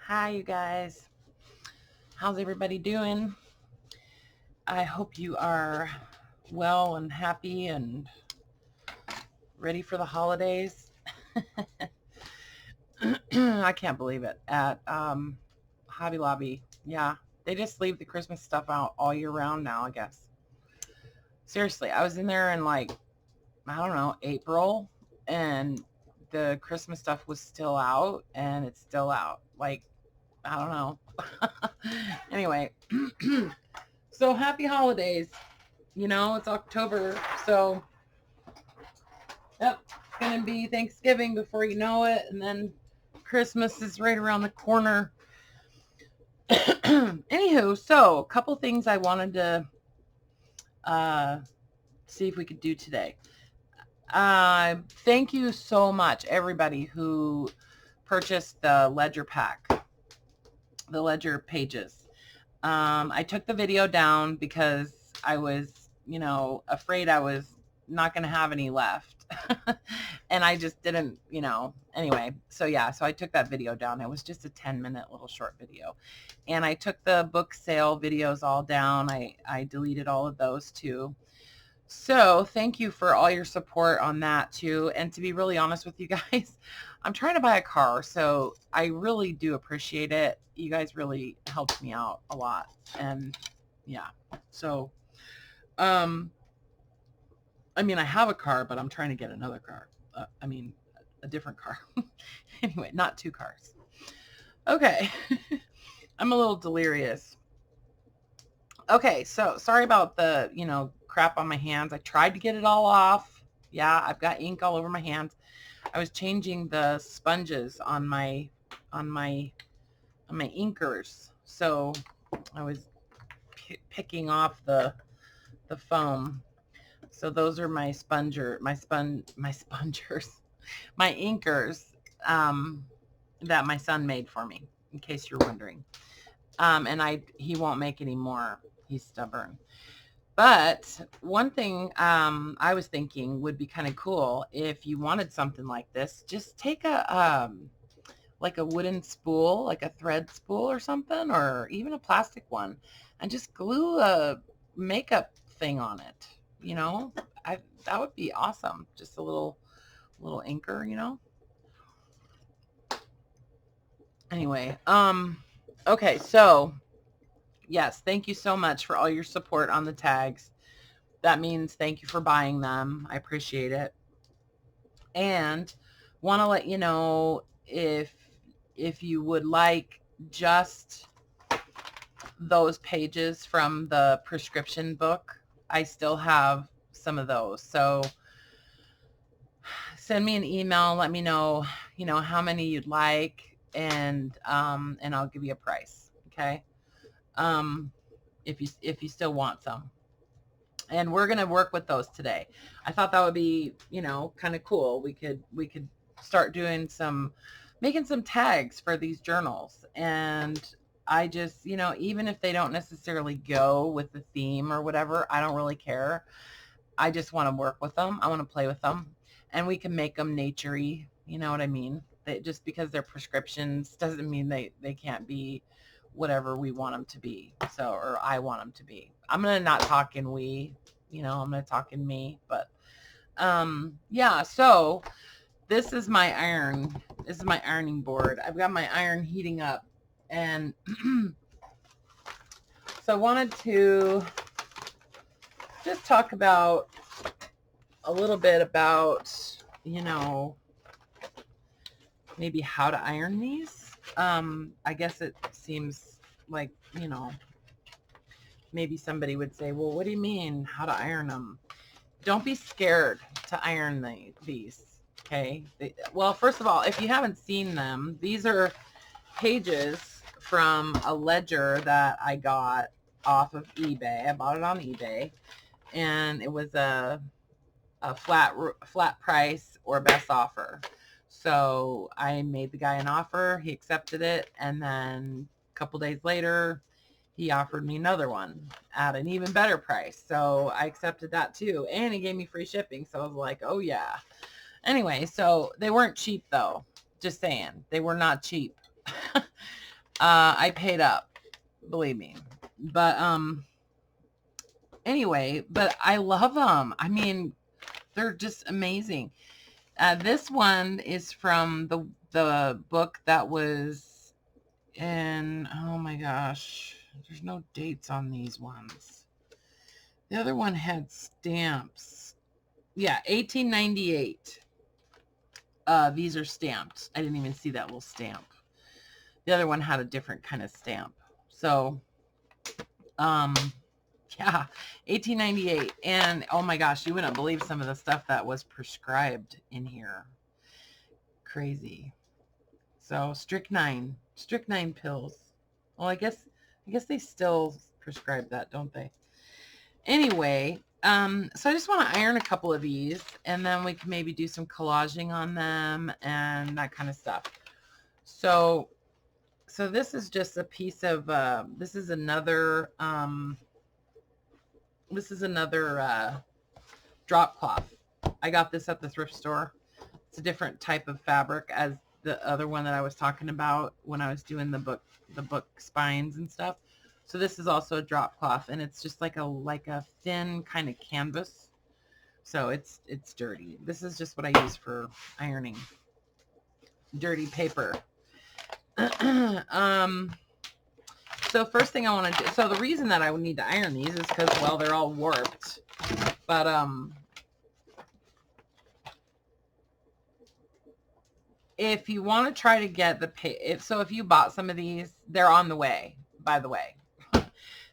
Hi, you guys. How's everybody doing? I hope you are well and happy and ready for the holidays. I can't believe it. At Hobby Lobby, yeah, they just leave the Christmas stuff out all year round now, I guess. Seriously, I was in there in like, I don't know, April, and the Christmas stuff was still out, and it's still out. Like, I don't know. Anyway, so happy holidays. It's October, so yep, it's gonna be Thanksgiving before you know it, and then Christmas is right around the corner. Anywho, so a couple things I wanted to see if we could do today. Thank you so much, everybody who purchased the ledger pack, the ledger pages. I took the video down because I was, afraid I was not going to have any left. And I just didn't, anyway. So yeah, so I took that video down. It was just a 10-minute little short video. And I took the book sale videos all down. I deleted all of those too. So thank you for all your support on that too. And to be really honest with you guys, I'm trying to buy a car. So I really do appreciate it. You guys really helped me out a lot. And yeah, so, I have a car, but I'm trying to get another car. A different car. Anyway, not two cars. Okay. I'm a little delirious. Okay, so sorry about the, crap on my hands. I tried to get it all off. Yeah, I've got ink all over my hands. I was changing the sponges on my inkers. So I was picking off the foam. So those are my spongers, my inkers that my son made for me, in case you're wondering. And he won't make any more. He's stubborn. But one thing I was thinking would be kind of cool if you wanted something like this. Just take like a wooden spool, like a thread spool or something, or even a plastic one, and just glue a makeup thing on it. That would be awesome. Just a little inker. Anyway, okay, so yes, thank you so much for all your support on the tags. That means thank you for buying them. I appreciate it. And want to let you know if you would like just those pages from the prescription book, I still have some of those. So send me an email, let me know, how many you'd like, and I'll give you a price. Okay. If you still want some. And we're going to work with those today. I thought that would be, kind of cool. We could start doing making some tags for these journals. And I just, even if they don't necessarily go with the theme or whatever, I don't really care. I just want to work with them. I want to play with them, and we can make them nature-y. You know what I mean? Just because they're prescriptions doesn't mean they can't be whatever we want them to be. So, or I want them to be. I'm going to not talk in we, I'm going to talk in me, but, yeah. So this is my iron. This is my ironing board. I've got my iron heating up, and so I wanted to just talk about a little bit about, maybe how to iron these. I guess it seems like, maybe somebody would say, well, what do you mean how to iron them? Don't be scared to iron these. Okay. Well, first of all, if you haven't seen them, these are pages from a ledger that I got off of eBay. I bought it on eBay, and it was a flat price or best offer. So I made the guy an offer. He accepted it, and then a couple days later, he offered me another one at an even better price. So I accepted that too. And he gave me free shipping. So I was like, oh yeah. Anyway, so they weren't cheap though. Just saying. They were not cheap. I paid up, believe me. But anyway, but I love them. I mean, they're just amazing. This one is from the book that was in, oh my gosh, there's no dates on these ones. The other one had stamps. Yeah, 1898. These are stamped. I didn't even see that little stamp. The other one had a different kind of stamp. So, yeah, 1898. And oh my gosh, you wouldn't believe some of the stuff that was prescribed in here. Crazy. So strychnine pills. Well, I guess they still prescribe that, don't they? Anyway, so I just want to iron a couple of these, and then we can maybe do some collaging on them and that kind of stuff. So this is just a piece of, this is another drop cloth. I got this at the thrift store. It's a different type of fabric as the other one that I was talking about when I was doing the book spines and stuff. So this is also a drop cloth, and it's just like a thin kind of canvas. So it's dirty. This is just what I use for ironing dirty paper. So first thing I want to do, so the reason that I would need to iron these is because, well, they're all warped. But if you want to try to get if you bought some of these, they're on the way, by the way.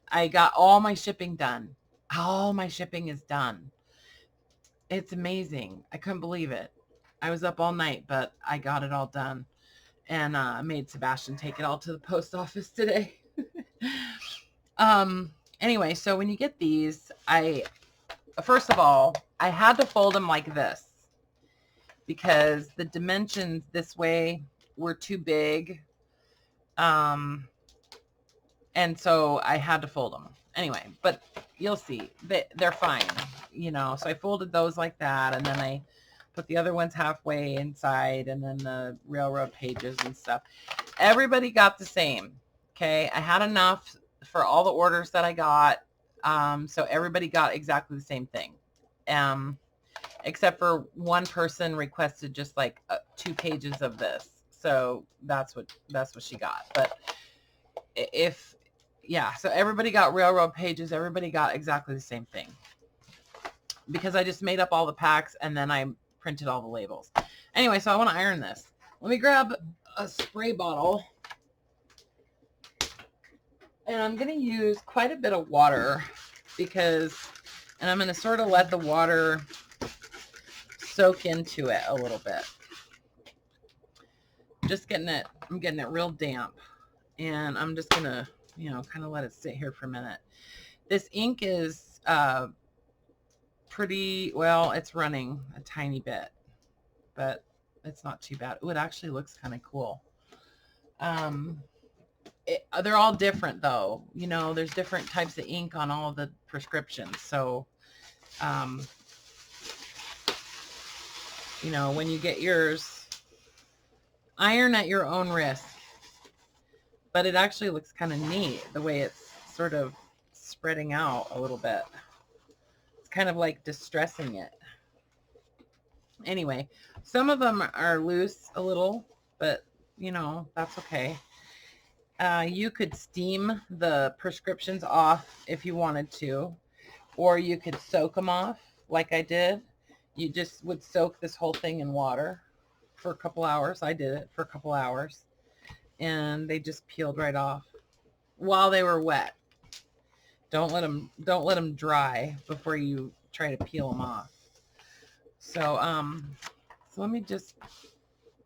I got all my shipping done. All my shipping is done. It's amazing. I couldn't believe it. I was up all night, but I got it all done. And I made Sebastian take it all to the post office today. Anyway, so when you get these, first of all, I had to fold them like this because the dimensions this way were too big. And so I had to fold them. Anyway, but you'll see they're fine, you know. So I folded those like that, and then I put the other ones halfway inside, and then the railroad pages and stuff. Everybody got the same. Okay, I had enough for all the orders that I got. So everybody got exactly the same thing. Except for one person requested just like 2 pages of this. So that's what she got. But so everybody got railroad pages. Everybody got exactly the same thing. Because I just made up all the packs and then I printed all the labels. Anyway, so I want to iron this. Let me grab a spray bottle. And I'm going to use quite a bit of water and I'm going to sort of let the water soak into it a little bit. I'm getting it real damp. And I'm just going to, kind of let it sit here for a minute. This ink is pretty, well, it's running a tiny bit, but it's not too bad. Ooh, it actually looks kind of cool. They're all different though. There's different types of ink on all the prescriptions. So, when you get yours, iron at your own risk. But it actually looks kind of neat the way it's sort of spreading out a little bit. It's kind of like distressing it. Anyway, some of them are loose a little, but that's okay. You could steam the prescriptions off if you wanted to, or you could soak them off like I did. You just would soak this whole thing in water for a couple hours. I did it for a couple hours, and they just peeled right off while they were wet. Don't let them dry before you try to peel them off. So let me just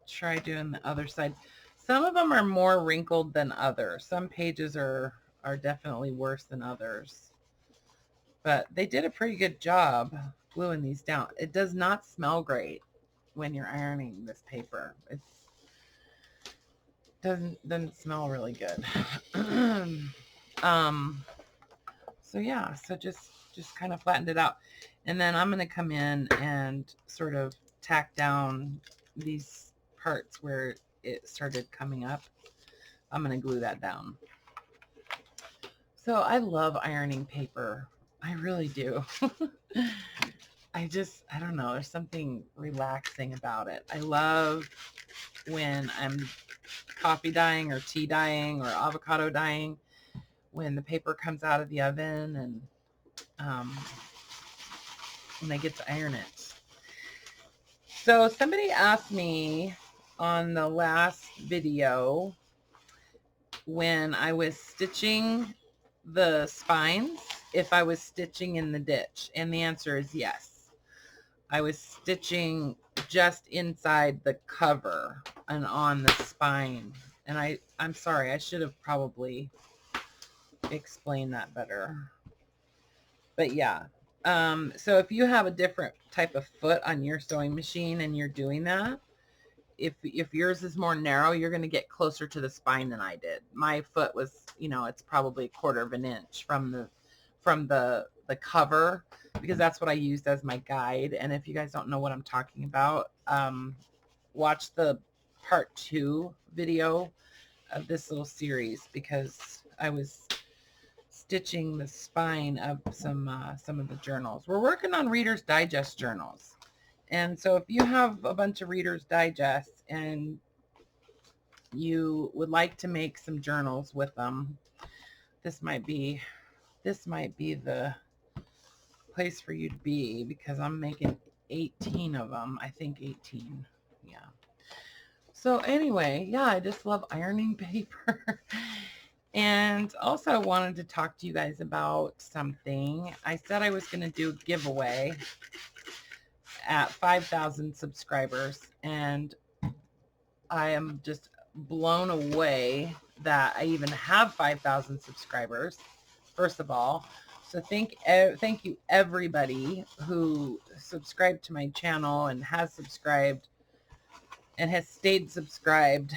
try doing the other side. Some of them are more wrinkled than others. Some pages are definitely worse than others. But they did a pretty good job gluing these down. It does not smell great when you're ironing this paper. It doesn't smell really good. So yeah, so just kind of flattened it out. And then I'm going to come in and sort of tack down these parts where it started coming up. I'm going to glue that down. So I love ironing paper. I really do. I don't know. There's something relaxing about it. I love when I'm coffee dyeing or tea dyeing or avocado dyeing, when the paper comes out of the oven and when I get to iron it. So somebody asked me on the last video when I was stitching the spines if I was stitching in the ditch, and the answer is yes. I was stitching just inside the cover and on the spine. And I'm sorry, I should have probably explained that better. But yeah. So if you have a different type of foot on your sewing machine and you're doing that, if yours is more narrow, you're going to get closer to the spine than I did. My foot was, it's probably 1/4 of an inch from the cover, because that's what I used as my guide. And if you guys don't know what I'm talking about, watch the part 2 video of this little series, because I was stitching the spine of some of the journals. We're working on Reader's Digest journals. And so if you have a bunch of Reader's Digest and you would like to make some journals with them, this might be the place for you to be, because I'm making 18 of them. I think 18. Yeah. So anyway, yeah, I just love ironing paper. And also I wanted to talk to you guys about something. I said I was going to do a giveaway at 5,000 subscribers, and I am just blown away that I even have 5,000 subscribers, first of all. So thank you everybody who subscribed to my channel and has subscribed and has stayed subscribed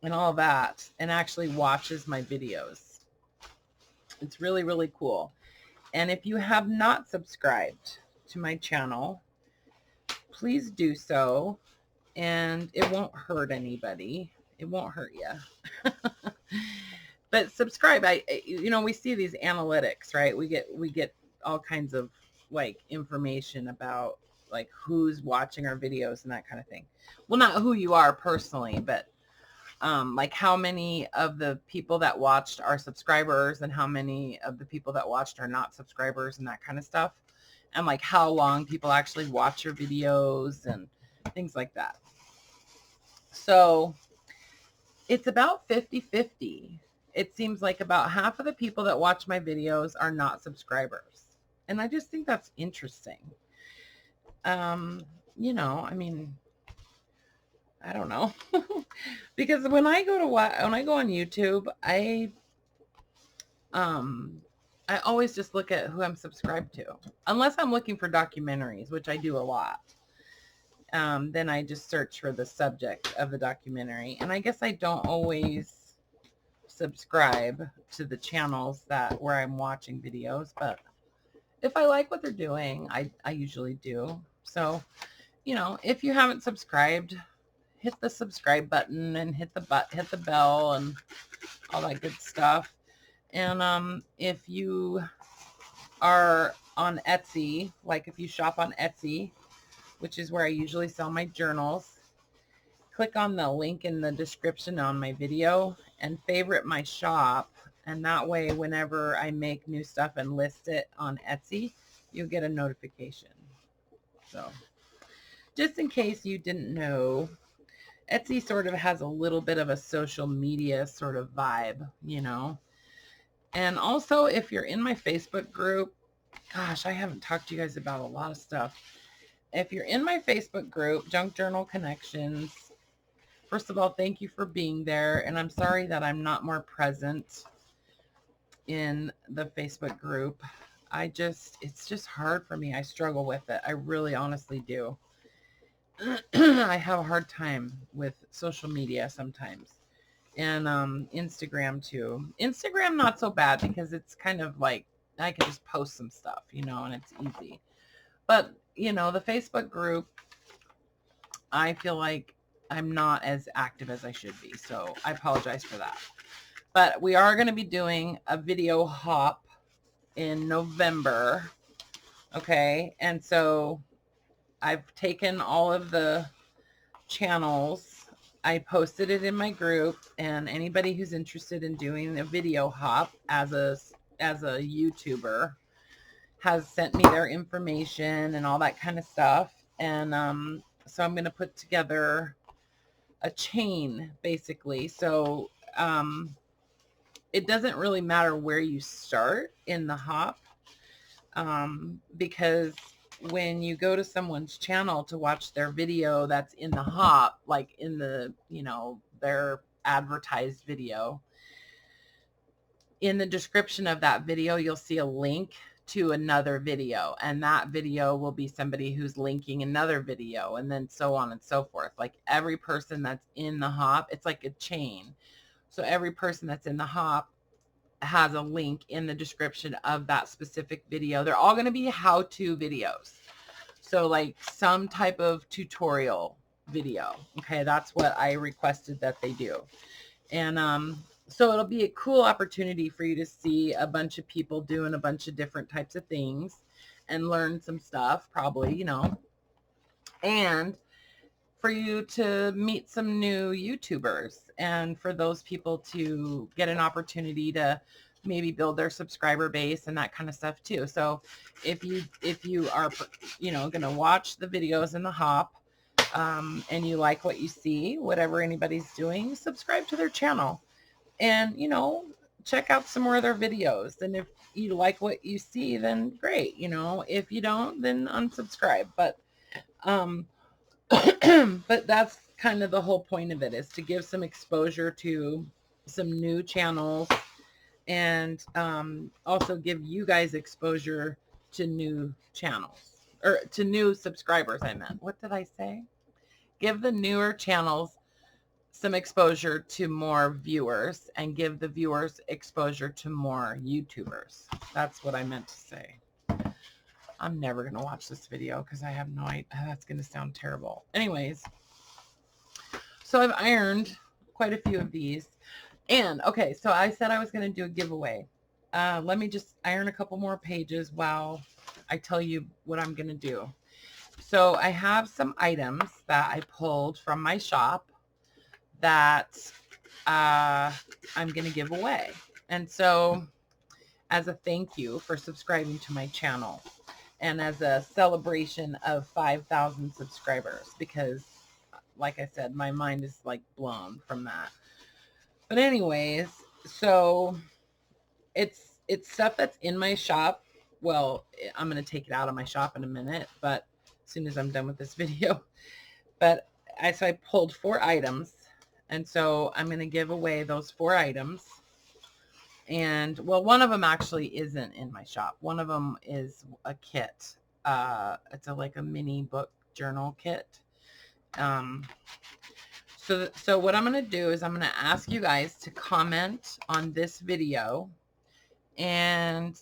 and all that, and actually watches my videos. It's really, really cool. And if you have not subscribed to my channel, please do so. And it won't hurt anybody. It won't hurt you. But subscribe. We see these analytics, right? We get all kinds of like information about like who's watching our videos and that kind of thing. Well, not who you are personally, but like how many of the people that watched are subscribers and how many of the people that watched are not subscribers and that kind of stuff. And like how long people actually watch your videos and things like that. So it's about 50-50. It seems like about half of the people that watch my videos are not subscribers. And I just think that's interesting. I don't know. Because when I go on YouTube, I always just look at who I'm subscribed to. Unless I'm looking for documentaries, which I do a lot. Then I just search for the subject of the documentary. And I guess I don't always subscribe to the channels where I'm watching videos, but if I like what they're doing, I usually do. So, if you haven't subscribed, hit the subscribe button and hit the bell and all that good stuff. And if you are on Etsy, like if you shop on Etsy, which is where I usually sell my journals, click on the link in the description on my video and favorite my shop. And that way, whenever I make new stuff and list it on Etsy, you'll get a notification. So just in case you didn't know, Etsy sort of has a little bit of a social media sort of vibe, And also, if you're in my Facebook group, gosh, I haven't talked to you guys about a lot of stuff. If you're in my Facebook group, Junk Journal Connections, first of all, thank you for being there. And I'm sorry that I'm not more present in the Facebook group. It's just hard for me. I struggle with it. I really honestly do. I have a hard time with social media sometimes. And Instagram too. Instagram not so bad, because it's kind of like I can just post some stuff, and it's easy. But, the Facebook group, I feel like I'm not as active as I should be. So I apologize for that. But we are going to be doing a video hop in November. Okay. And so I've taken all of the channels. I posted it in my group, and anybody who's interested in doing a video hop as a YouTuber has sent me their information and all that kind of stuff. And so I'm going to put together a chain, basically. So it doesn't really matter where you start in the hop, because when you go to someone's channel to watch their video that's in the hop, like in the, their advertised video, in the description of that video, you'll see a link to another video, and that video will be somebody who's linking another video, and then so on and so forth. Like every person that's in the hop, it's like a chain. So every person that's in the hop has a link in the description of that specific video. They're all going to be how-to videos. So like some type of tutorial video. Okay, that's what I requested that they do. And so it'll be a cool opportunity for you to see a bunch of people doing a bunch of different types of things and learn some stuff, probably, and for you to meet some new YouTubers, and for those people to get an opportunity to maybe build their subscriber base and that kind of stuff too. So if you are, going to watch the videos in the hop, and you like what you see, whatever anybody's doing, subscribe to their channel and, check out some more of their videos. And if you like what you see, then great. If you don't, then unsubscribe. But, but that's kind of the whole point of it, is to give some exposure to some new channels, and also give you guys exposure to new channels, or to new subscribers. I meant, what did I say? Give the newer channels some exposure to more viewers, and give the viewers exposure to more YouTubers. That's what I meant to say. I'm never going to watch this video because I have no idea. That's going to sound terrible. Anyways, so I've ironed quite a few of these. And, okay, so I said I was going to do a giveaway. Let me just iron a couple more pages while I tell you what I'm going to do. So I have some items that I pulled from my shop that I'm going to give away. And so as a thank you for subscribing to my channel, and as a celebration of 5,000 subscribers, because like I said, my mind is like blown from that. But anyways, so it's stuff that's in my shop. Well, I'm going to take it out of my shop in a minute, but as soon as I'm done with this video. But so I pulled 4 items, and so I'm going to give away those 4 items. And, well, one of them actually isn't in my shop. One of them is a kit. It's like a mini book journal kit. So what I'm going to do is I'm going to ask you guys to comment on this video and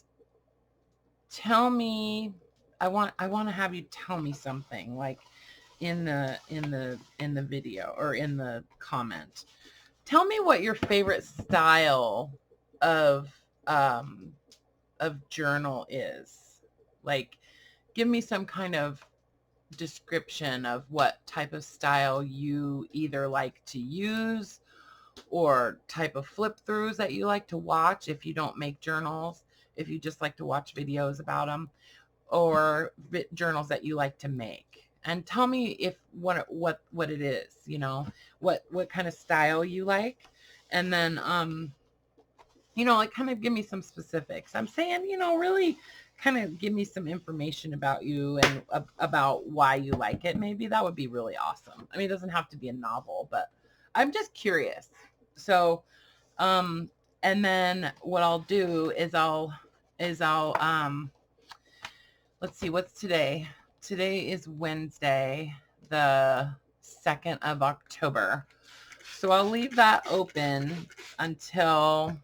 tell me, I want to have you tell me something, like in the video or in the comment. Tell me what your favorite style of journal is. Like, give me some kind of description of what type of style you either like to use, or type of flip throughs that you like to watch if you don't make journals, if you just like to watch videos about them, or journals that you like to make. And tell me if what it is, what kind of style you like. And then like kind of give me some specifics. I'm saying, really kind of give me some information about you and about why you like it. Maybe that would be really awesome. I mean, it doesn't have to be a novel, but I'm just curious. So, and then what I'll do is I'll let's see, what's today? Today is Wednesday, the 2nd of October. So I'll leave that open until,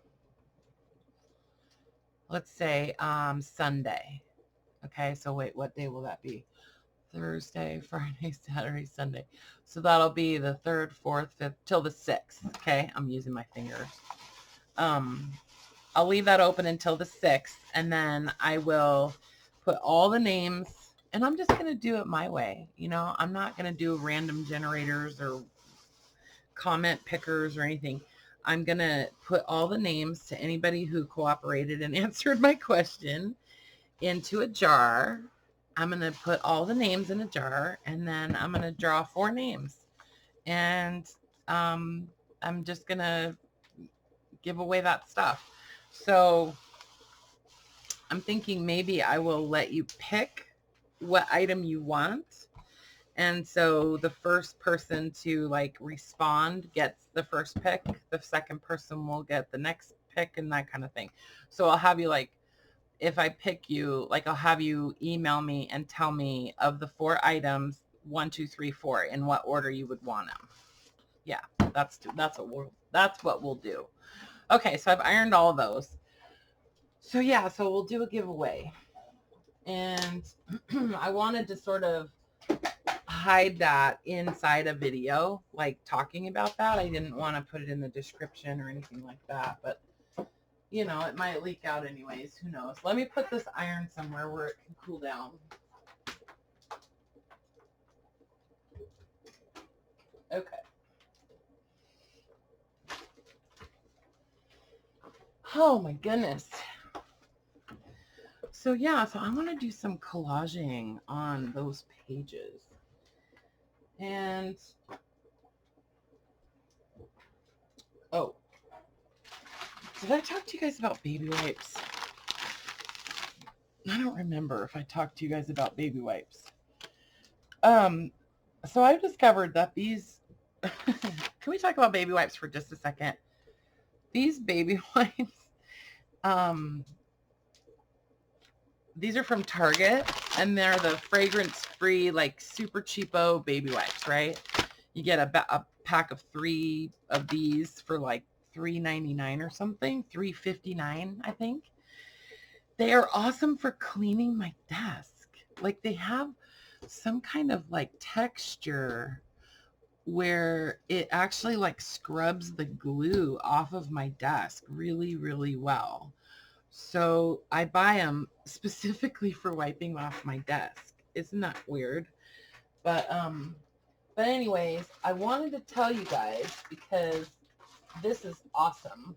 let's say, Sunday. Okay, so wait, what day will that be? Thursday, Friday, Saturday, Sunday. So that'll be the 3rd, 4th, 5th, till the 6th. Okay, I'm using my fingers. I'll leave that open until the 6th, and then I will put all the names, and I'm just going to do it my way. You know, I'm not going to do random generators or comment pickers or anything. I'm going to put all the names to anybody who cooperated and answered my question into a jar. I'm going to put all the names in a jar, and then I'm going to draw 4 names. And I'm just going to give away that stuff. So I'm thinking maybe I will let you pick what item you want. And so the first person to like respond gets the first pick. The second person will get the next pick and that kind of thing. So I'll have you like, if I pick you, like I'll have you email me and tell me of the 4 items, 1, 2, 3, 4, in what order you would want them. Yeah, that's what we'll do. Okay, so I've ironed all of those. So yeah, so we'll do a giveaway. And I wanted to sort of hide that inside a video, like talking about that. I didn't want to put it in the description or anything like that, but you know, it might leak out anyways. Who knows? Let me put this iron somewhere where it can cool down. Okay. Oh my goodness. So yeah, so I want to do some collaging on those pages. And oh, did I talk to you guys about baby wipes? I don't remember if I talked to you guys about baby wipes. So I've discovered that these, can we talk about baby wipes for just a second? These baby wipes, these are from Target, and they're the fragrance-free, like super cheapo baby wipes, right? You get a pack of 3 of these for like $3.99 or something, $3.59, I think. They are awesome for cleaning my desk. Like they have some kind of like texture where it actually like scrubs the glue off of my desk really, really well. So I buy them specifically for wiping off my desk. Isn't that weird? But anyways, I wanted to tell you guys because this is awesome.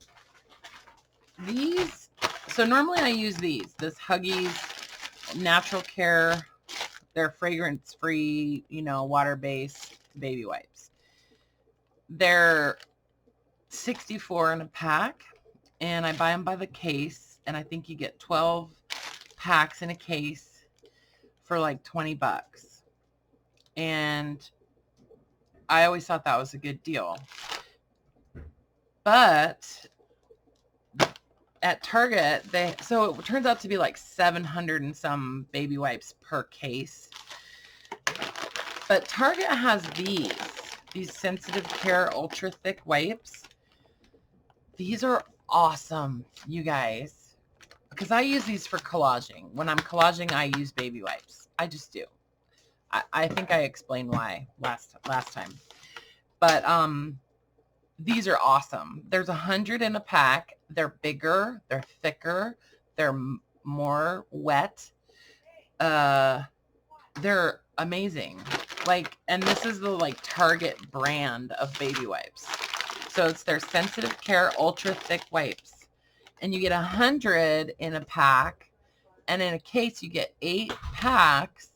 These, so normally I use this Huggies Natural Care. They're fragrance-free, you know, water-based baby wipes. They're $64 in a pack, and I buy them by the case, and I think you get 12 packs in a case for like $20. And I always thought that was a good deal. But at Target, so it turns out to be like 700 and some baby wipes per case. But Target has these Sensitive Care Ultra Thick wipes. These are awesome, you guys. Because I use these for collaging. When I'm collaging, I use baby wipes. I just do. I think I explained why last time. But these are awesome. There's 100 in a pack. They're bigger. They're thicker. They're more wet. They're amazing. Like, and this is the like Target brand of baby wipes. So it's their Sensitive Care Ultra Thick wipes. And you get 100 in a pack. And in a case, you get 8 packs.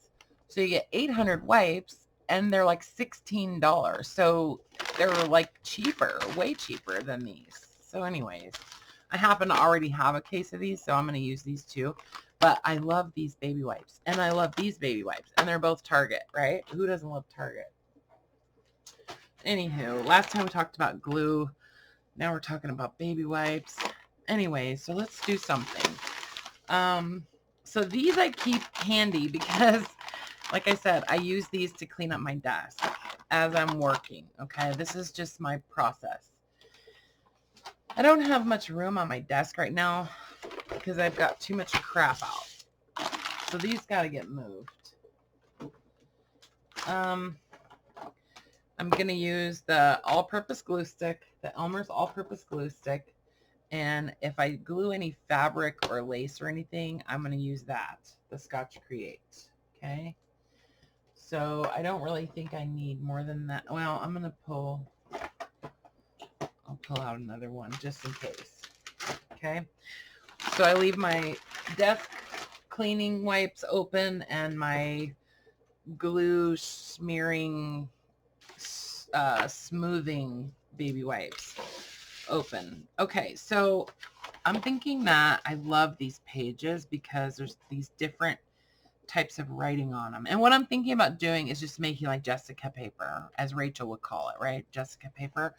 So you get 800 wipes. And they're like $16. So they're like cheaper, way cheaper than these. So anyways, I happen to already have a case of these, so I'm going to use these too. But I love these baby wipes, and I love these baby wipes, and they're both Target, right? Who doesn't love Target? Anywho, last time we talked about glue. Now we're talking about baby wipes. Anyway, so let's do something. So these I keep handy because, like I said, I use these to clean up my desk as I'm working, okay? This is just my process. I don't have much room on my desk right now because I've got too much crap out. So these got to get moved. I'm going to use the all-purpose glue stick, the Elmer's all-purpose glue stick. And if I glue any fabric or lace or anything, I'm going to use that, the Scotch Create. Okay. So I don't really think I need more than that. Well, I'm going to pull out another one just in case. Okay. So I leave my desk cleaning wipes open and my glue smearing, smoothing baby wipes open. Okay. So I'm thinking that I love these pages because there's these different types of writing on them. And what I'm thinking about doing is just making like Jessica paper, as Rachel would call it, right? Jessica paper.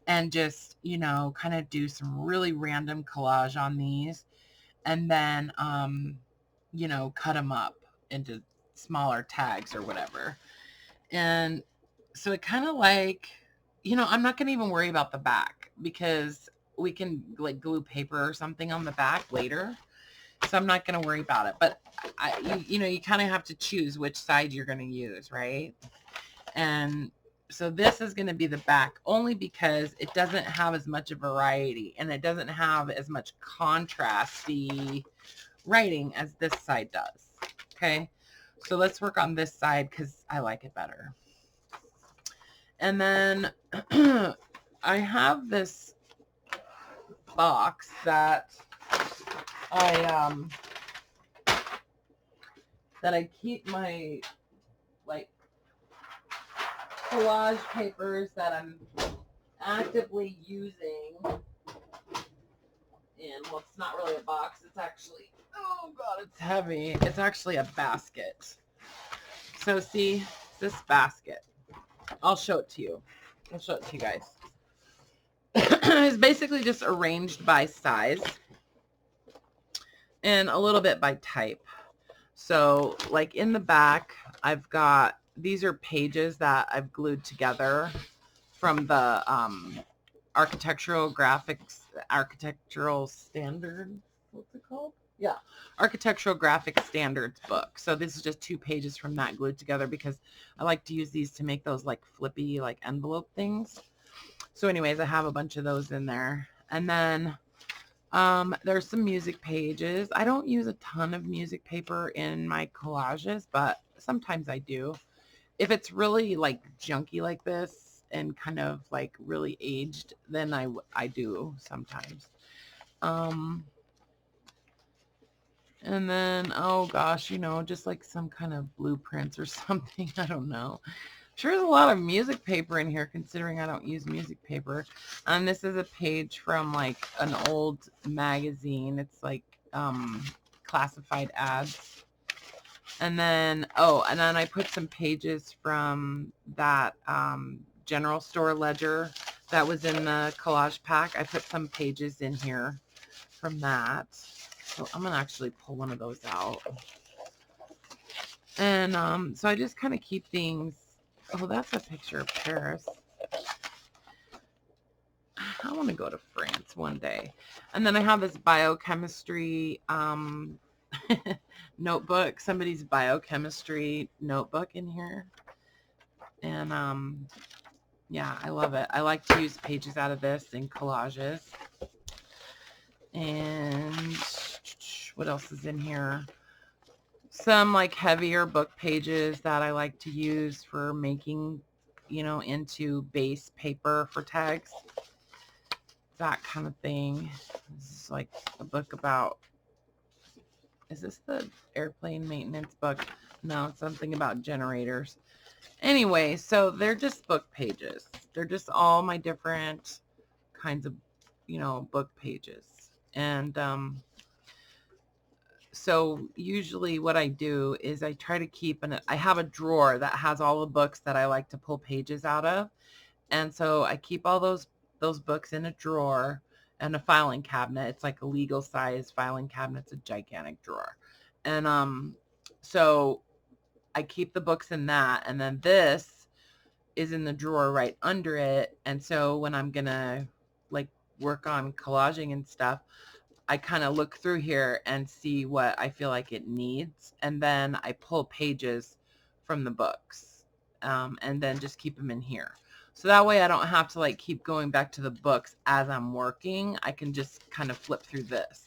And just, you know, kind of do some really random collage on these. And then, you know, cut them up into smaller tags or whatever. And so it kind of like, you know, I'm not going to even worry about the back because we can like glue paper or something on the back later. So I'm not going to worry about it. But you know, you kind of have to choose which side you're going to use, right? And so this is going to be the back only because it doesn't have as much variety and it doesn't have as much contrasty writing as this side does. Okay. So let's work on this side because I like it better. And then I have this box that I keep my like collage papers that I'm actively using in. Well, it's not really a box. It's actually, oh God, it's heavy. It's actually a basket. So see this basket. I'll show it to you. I'll show it to you guys. It's basically just arranged by size and a little bit by type. So like in the back, I've got, these are pages that I've glued together from the architectural standard. What's it called? Yeah. Architectural graphic standards book. So this is just 2 pages from that glued together because I like to use these to make those like flippy, like envelope things. So anyways, I have a bunch of those in there. And then there's some music pages. I don't use a ton of music paper in my collages, but sometimes I do. If it's really like junky like this and kind of like really aged, then I do sometimes. And then, oh gosh, you know, just like some kind of blueprints or something. I don't know. Sure, there's a lot of music paper in here considering I don't use music paper. And this is a page from like an old magazine. It's like classified ads. And then, oh, and then I put some pages from that general store ledger that was in the collage pack. I put some pages in here from that. So I'm going to actually pull one of those out. And so I just kind of keep things. Oh, that's a picture of Paris. I want to go to France one day. And then I have this biochemistry notebook, somebody's biochemistry notebook in here. And yeah, I love it. I like to use pages out of this in collages. And what else is in here? Some like heavier book pages that I like to use for making, you know, into base paper for tags. That kind of thing. This is like a book about, is this the airplane maintenance book? No, it's something about generators. Anyway, so they're just book pages. They're just all my different kinds of, you know, book pages. And so usually what I do is I try to keep, I have a drawer that has all the books that I like to pull pages out of. And so I keep all those books in a drawer and a filing cabinet. It's like a legal size filing cabinet. It's a gigantic drawer. And so I keep the books in that. And then this is in the drawer right under it. And so when I'm going to like work on collaging and stuff, I kind of look through here and see what I feel like it needs. And then I pull pages from the books. and then just keep them in here. So that way I don't have to like keep going back to the books as I'm working. I can just kind of flip through this.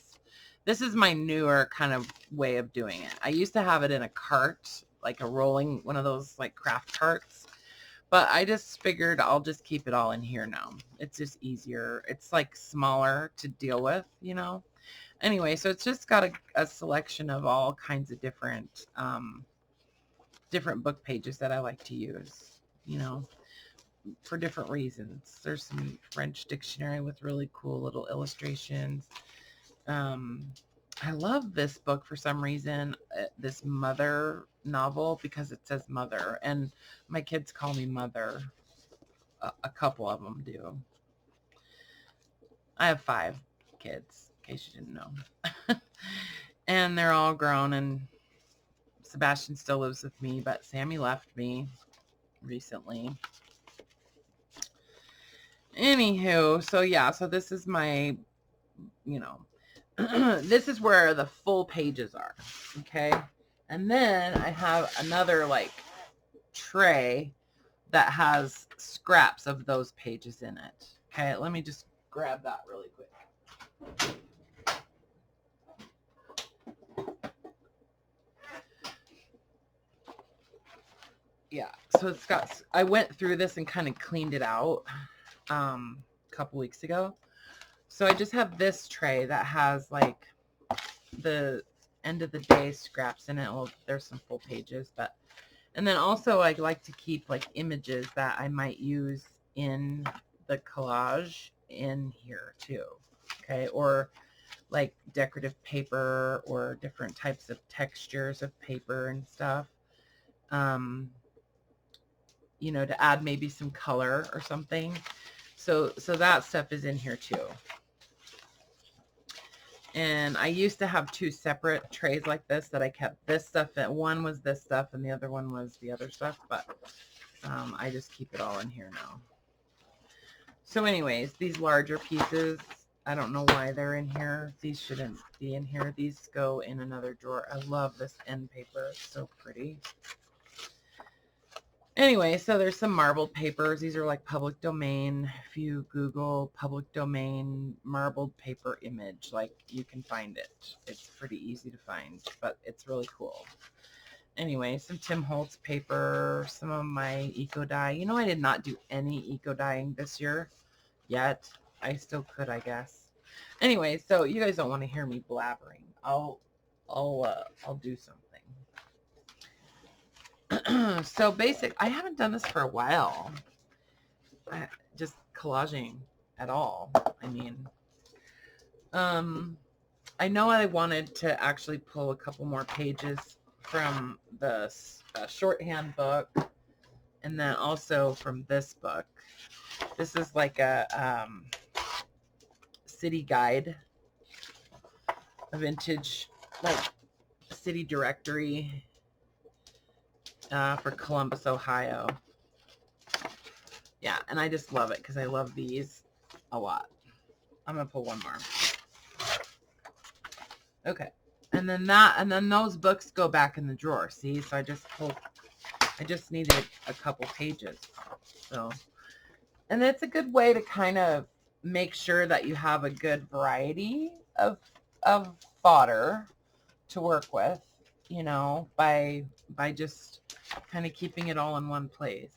This is my newer kind of way of doing it. I used to have it in a cart, like a rolling, one of those like craft carts. But I just figured I'll just keep it all in here now. It's just easier. It's like smaller to deal with, you know. Anyway, so it's just got a selection of all kinds of different different book pages that I like to use, you know, for different reasons. There's some French dictionary with really cool little illustrations. I love this book for some reason, this mother novel, because it says mother, and my kids call me mother. A couple of them do. I have 5 kids, in case you didn't know. And they're all grown, and Sebastian still lives with me, but Sammy left me recently. Anywho, so yeah, so this is my, you know, this is where the full pages are, okay? And then I have another like tray that has scraps of those pages in it. Okay, let me just grab that really quick. Yeah, so it's got, I went through this and kind of cleaned it out a couple weeks ago. So I just have this tray that has like the end of the day scraps in it. Well, there's some full pages, but, and then also I like to keep like images that I might use in the collage in here too. Okay, or like decorative paper or different types of textures of paper and stuff. You know, to add maybe some color or something. So that stuff is in here too. And I used to have 2 separate trays like this that I kept this stuff in. One was this stuff and the other one was the other stuff, but I just keep it all in here now. So anyways, these larger pieces, I don't know why they're in here. These shouldn't be in here. These go in another drawer. I love this end paper. It's so pretty. Anyway, so there's some marbled papers. These are like public domain. If you Google public domain marbled paper image, like you can find it. It's pretty easy to find, but it's really cool. Anyway, some Tim Holtz paper, some of my eco dye. You know, I did not do any eco dyeing this year yet. I still could, I guess. Anyway, so you guys don't want to hear me blabbering. I'll do something. So basic, I haven't done this for a while. Just collaging at all. I mean, I know I wanted to actually pull a couple more pages from the shorthand book, and then also from this book. This is like a city guide, a vintage like city directory for Columbus, Ohio. Yeah, and I just love it because I love these a lot. I'm gonna pull one more. Okay, and then those books go back in the drawer. See, so I just needed a couple pages. So, and it's a good way to kind of make sure that you have a good variety of fodder to work with, you know, by just kind of keeping it all in one place.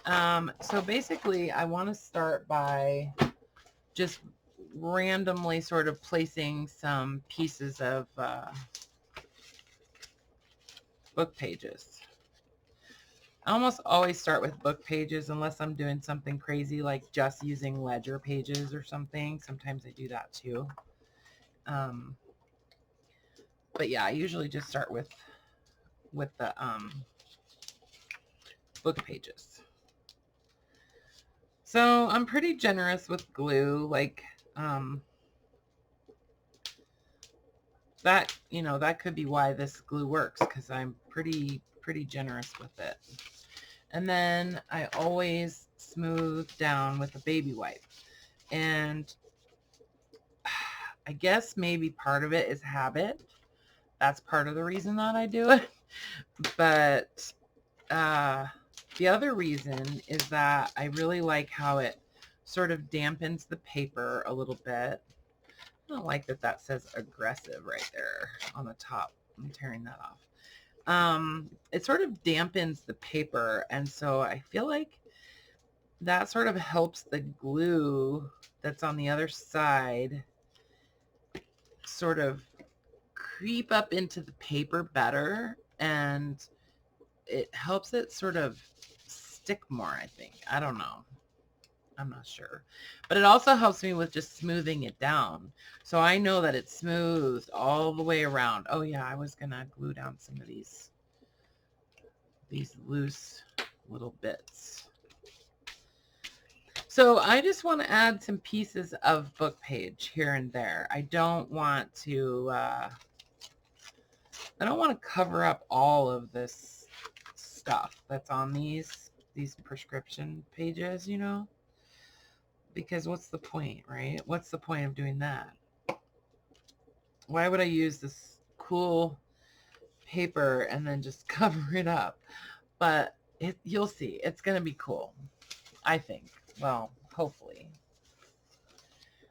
So basically I want to start by just randomly sort of placing some pieces of book pages. I almost always start with book pages unless I'm doing something crazy like just using ledger pages or something. Sometimes I do that too. But yeah, I usually just start with the book pages. So I'm pretty generous with glue, like that, you know, that could be why this glue works, because I'm pretty generous with it. And then I always smooth down with a baby wipe. And I guess maybe part of it is habit. That's part of the reason that I do it. But the other reason is that I really like how it sort of dampens the paper a little bit. I don't like that that says aggressive right there on the top. I'm tearing that off. It sort of dampens the paper, and so I feel like that sort of helps the glue that's on the other side sort of creep up into the paper better, and it helps it sort of stick more, I think. I don't know. I'm not sure. But it also helps me with just smoothing it down. So I know that it's smoothed all the way around. Oh yeah, I was going to glue down some of these loose little bits. So I just want to add some pieces of book page here and there. I don't want to cover up all of this stuff that's on these prescription pages, you know, because what's the point, right? What's the point of doing that? Why would I use this cool paper and then just cover it up? But you'll see, it's going to be cool, I think. Well, hopefully.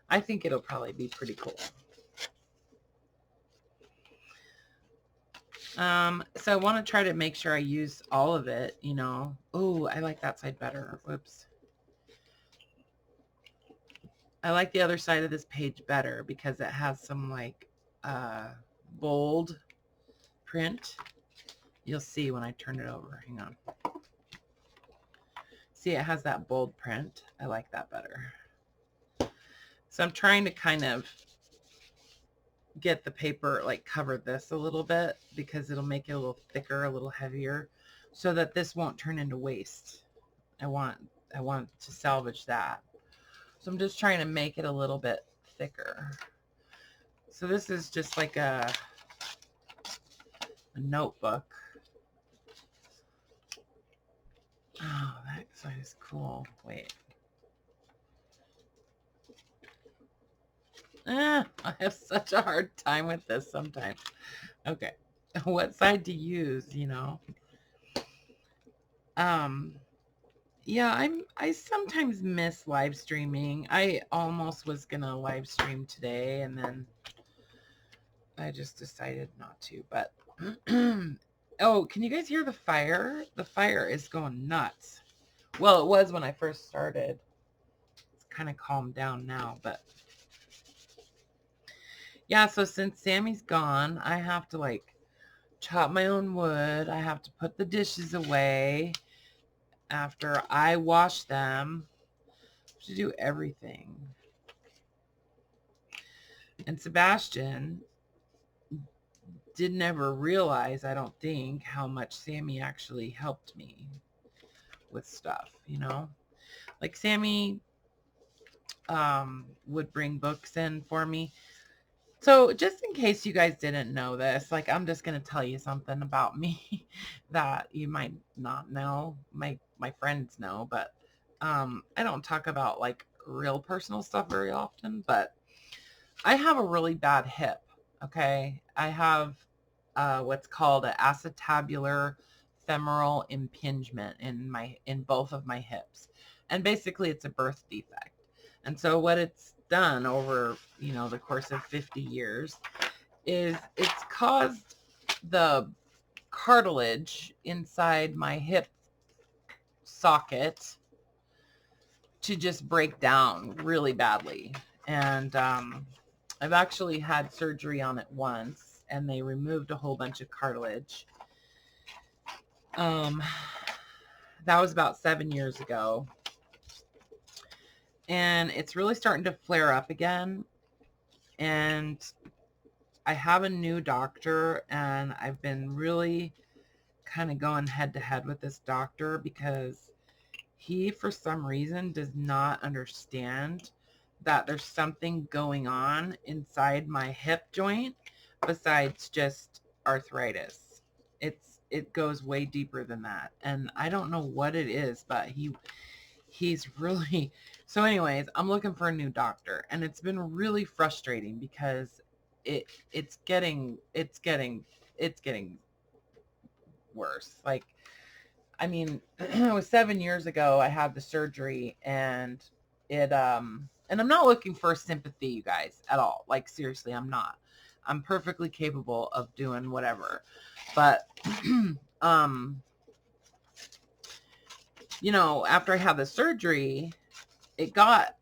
I think it'll probably be pretty cool. So I want to try to make sure I use all of it, you know. Oh, I like that side better. Whoops. I like the other side of this page better because it has some like bold print. You'll see when I turn it over. Hang on. See, it has that bold print. I like that better. So I'm trying to kind of get the paper, like cover this a little bit because it'll make it a little thicker, a little heavier, so that this won't turn into waste. I want to salvage that. So I'm just trying to make it a little bit thicker. So this is just like a notebook. Oh, that side is cool. Wait. I have such a hard time with this sometimes. Okay. What side to use, you know? Yeah, I sometimes miss live streaming. I almost was gonna live stream today, and then I just decided not to. But oh, can you guys hear the fire? The fire is going nuts. Well, it was when I first started. It's kind of calmed down now, but yeah, so since Sammy's gone, I have to like chop my own wood. I have to put the dishes away after I wash them. I have to do everything. And Sebastian didn't ever realize, I don't think, how much Sammy actually helped me with stuff, you know? Like Sammy would bring books in for me. So just in case you guys didn't know this, like I'm just going to tell you something about me that you might not know. My friends know, but I don't talk about like real personal stuff very often, but I have a really bad hip, okay? I have what's called an acetabular femoral impingement in both of my hips. And basically it's a birth defect. And so what it's done over, you know, the course of 50 years is it's caused the cartilage inside my hip socket to just break down really badly. And I've actually had surgery on it once, and they removed a whole bunch of cartilage. That was about 7 years ago. And it's really starting to flare up again. And I have a new doctor, and I've been really kind of going head to head with this doctor because he, for some reason, does not understand that there's something going on inside my hip joint besides just arthritis. It goes way deeper than that. And I don't know what it is, but he's really... So anyways, I'm looking for a new doctor, and it's been really frustrating because it's getting worse. Like I mean, it was 7 years ago I had the surgery, and and I'm not looking for sympathy, you guys, at all. Like, seriously, I'm not. I'm perfectly capable of doing whatever. But you know, after I had the surgery, it got,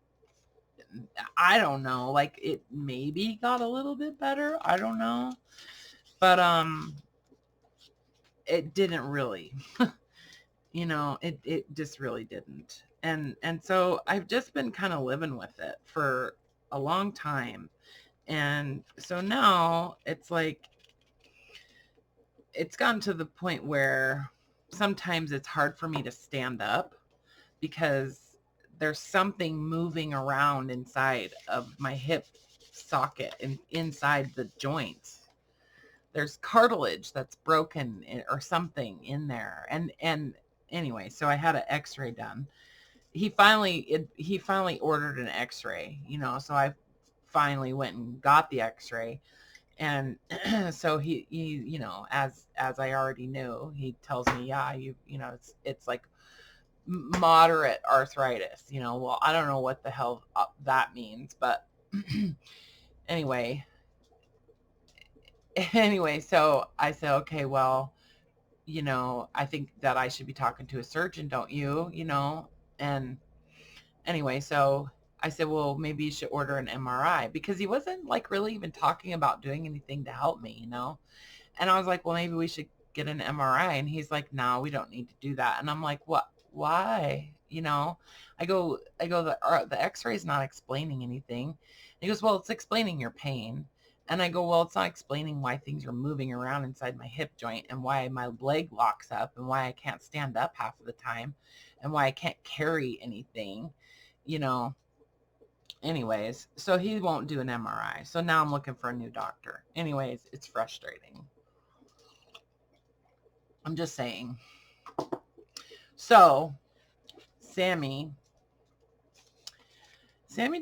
I don't know, like it maybe got a little bit better. I don't know. But it didn't really. You know, it just really didn't. And so I've just been kind of living with it for a long time. And so now it's like, it's gotten to the point where sometimes it's hard for me to stand up because there's something moving around inside of my hip socket and inside the joint. There's cartilage that's broken or something in there. And anyway, so I had an x-ray done. He finally ordered an x-ray, you know, so I finally went and got the x-ray. And so he you know, as I already knew, he tells me, yeah, you know, it's like moderate arthritis, you know. Well, I don't know what the hell that means, but anyway, so I said, okay, well, you know, I think that I should be talking to a surgeon, don't you? You know, and anyway, so I said, well, maybe you should order an MRI, because he wasn't like really even talking about doing anything to help me, you know? And I was like, well, maybe we should get an MRI. And he's like, no, we don't need to do that. And I'm like, what? Why? You know, the x-ray is not explaining anything. And he goes, well, it's explaining your pain. And I go, well, it's not explaining why things are moving around inside my hip joint and why my leg locks up and why I can't stand up half of the time and why I can't carry anything, you know. Anyways, so he won't do an MRI. So now I'm looking for a new doctor. Anyways, it's frustrating. I'm just saying. So, Sammy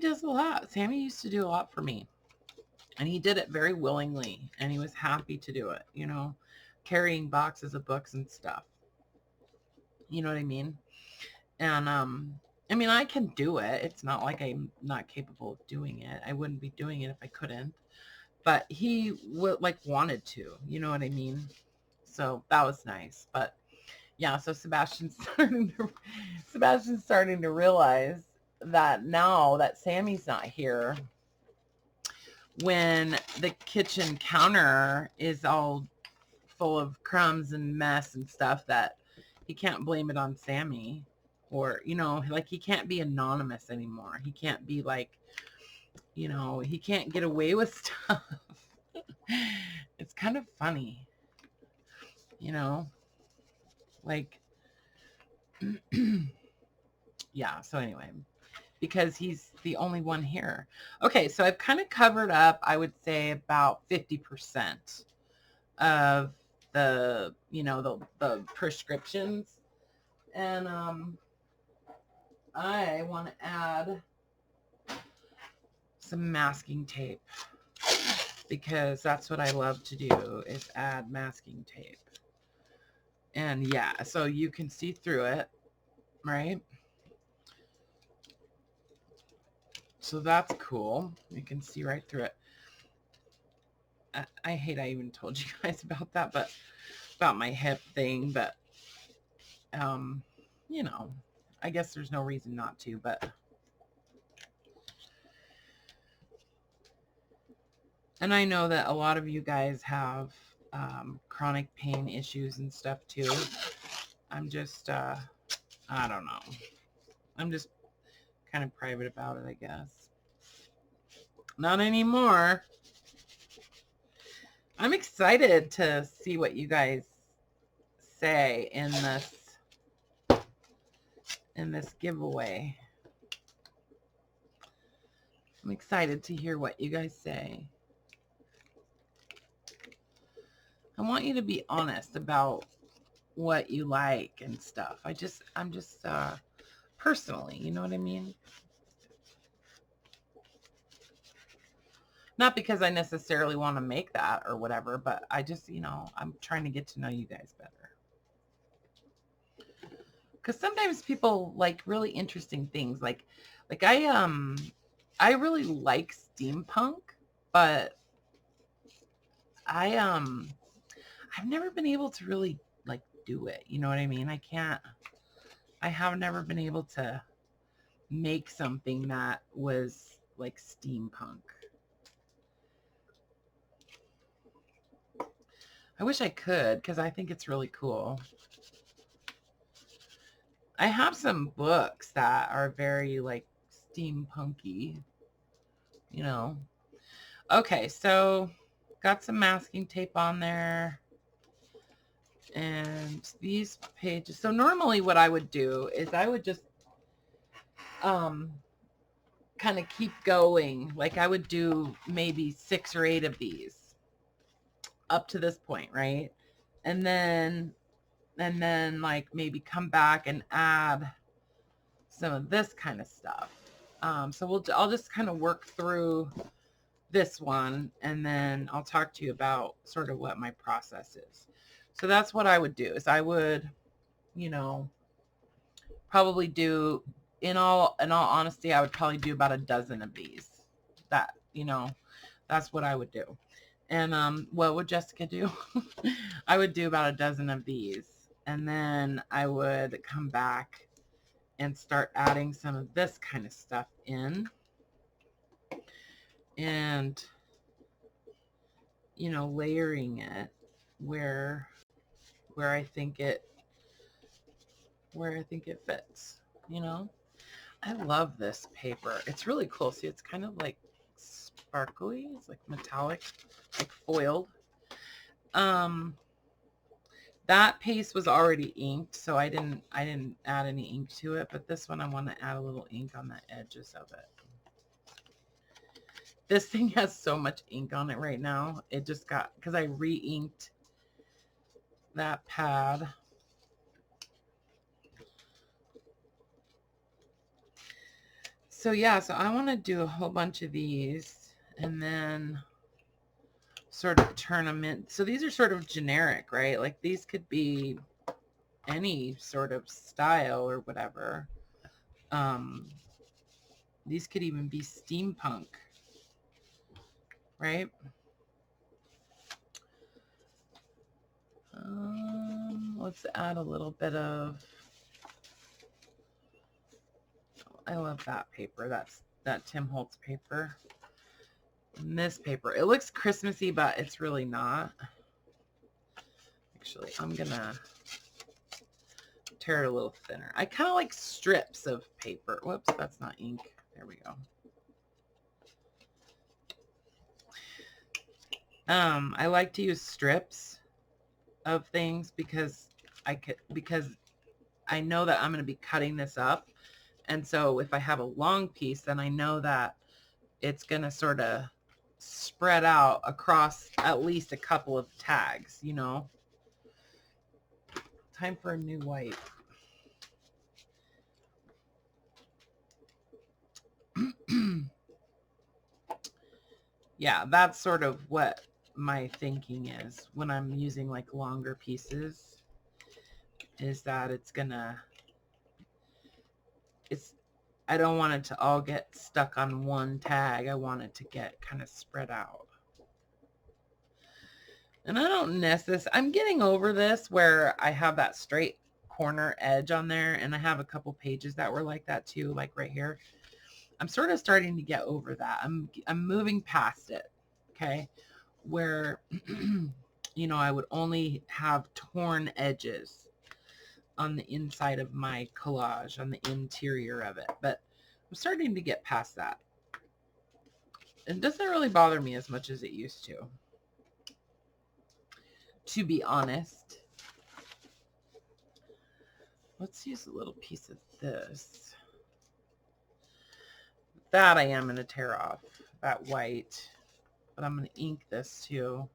does a lot. Sammy used to do a lot for me. And he did it very willingly. And he was happy to do it, you know, carrying boxes of books and stuff. You know what I mean? And, I mean, I can do it. It's not like I'm not capable of doing it. I wouldn't be doing it if I couldn't. But he wanted to, you know what I mean? So that was nice. But yeah, so Sebastian's starting to realize that now that Sammy's not here, when the kitchen counter is all full of crumbs and mess and stuff, that he can't blame it on Sammy. Or, you know, like, he can't be anonymous anymore. He can't be like, you know, he can't get away with stuff. It's kind of funny, you know, like, yeah, so anyway, because he's the only one here. Okay, so I've kind of covered up, I would say, about 50% of the, you know, the prescriptions. And I want to add some masking tape, because that's what I love to do, is add masking tape. And yeah, so you can see through it, right? So that's cool. You can see right through it. I hate I even told you guys about that, but about my hip thing, but you know, I guess there's no reason not to, but and I know that a lot of you guys have chronic pain issues and stuff too. I'm just I don't know. I'm just kind of private about it, I guess. Not anymore. I'm excited to see what you guys say in this giveaway. I'm excited to hear what you guys say. I want you to be honest about what you like and stuff. I'm just personally, you know what I mean? Not because I necessarily want to make that or whatever, but I just, you know, I'm trying to get to know you guys better. because sometimes people like really interesting things. Like I really like steampunk, but I I've never been able to really like do it. You know what I mean? I have never been able to make something that was like steampunk. I wish I could, because I think it's really cool. I have some books that are very like steampunky, you know. Okay, so got some masking tape on there. And these pages. So normally what I would do is I would just kind of keep going. Like I would do maybe 6 or 8 of these up to this point, right? And then like maybe come back and add some of this kind of stuff. So I'll just kind of work through this one, and then I'll talk to you about sort of what my process is. So that's what I would do, is I would, you know, probably do, in all honesty, I would probably do about a dozen of these. That, you know, that's what I would do. And what would Jessica do? I would do about a dozen of these, and then I would come back and start adding some of this kind of stuff in, and, you know, layering it where I think it fits, you know. I love this paper. It's really cool. See, it's kind of like sparkly. It's like metallic, like foiled. That paste was already inked, so I didn't add any ink to it, but this one I want to add a little ink on the edges of it. This thing has so much ink on it right now. It just got, because I re-inked that pad. So yeah, so I want to do a whole bunch of these and then sort of turn them in. So these are sort of generic, right? Like these could be any sort of style or whatever. These could even be steampunk, right? Let's add a little bit of, I love that paper. That's that Tim Holtz paper. And this paper, it looks Christmassy, but it's really not. Actually, I'm gonna tear it a little thinner. I kind of like strips of paper. Whoops, that's not ink. There we go. I like to use strips of things because I know that I'm going to be cutting this up. And so if I have a long piece, then I know that it's going to sort of spread out across at least a couple of tags, you know. Time for a new wipe. Yeah, that's sort of what my thinking is when I'm using like longer pieces, is that I don't want it to all get stuck on one tag. I want it to get kind of spread out. And I don't I'm getting over this where I have that straight corner edge on there, and I have a couple pages that were like that too, like right here. I'm sort of starting to get over that. I'm moving past it, okay? Where, you know, I would only have torn edges on the inside of my collage, on the interior of it. But I'm starting to get past that. It doesn't really bother me as much as it used to be honest. Let's use a little piece of this. That I am going to tear off, that white. But I'm going to ink this too.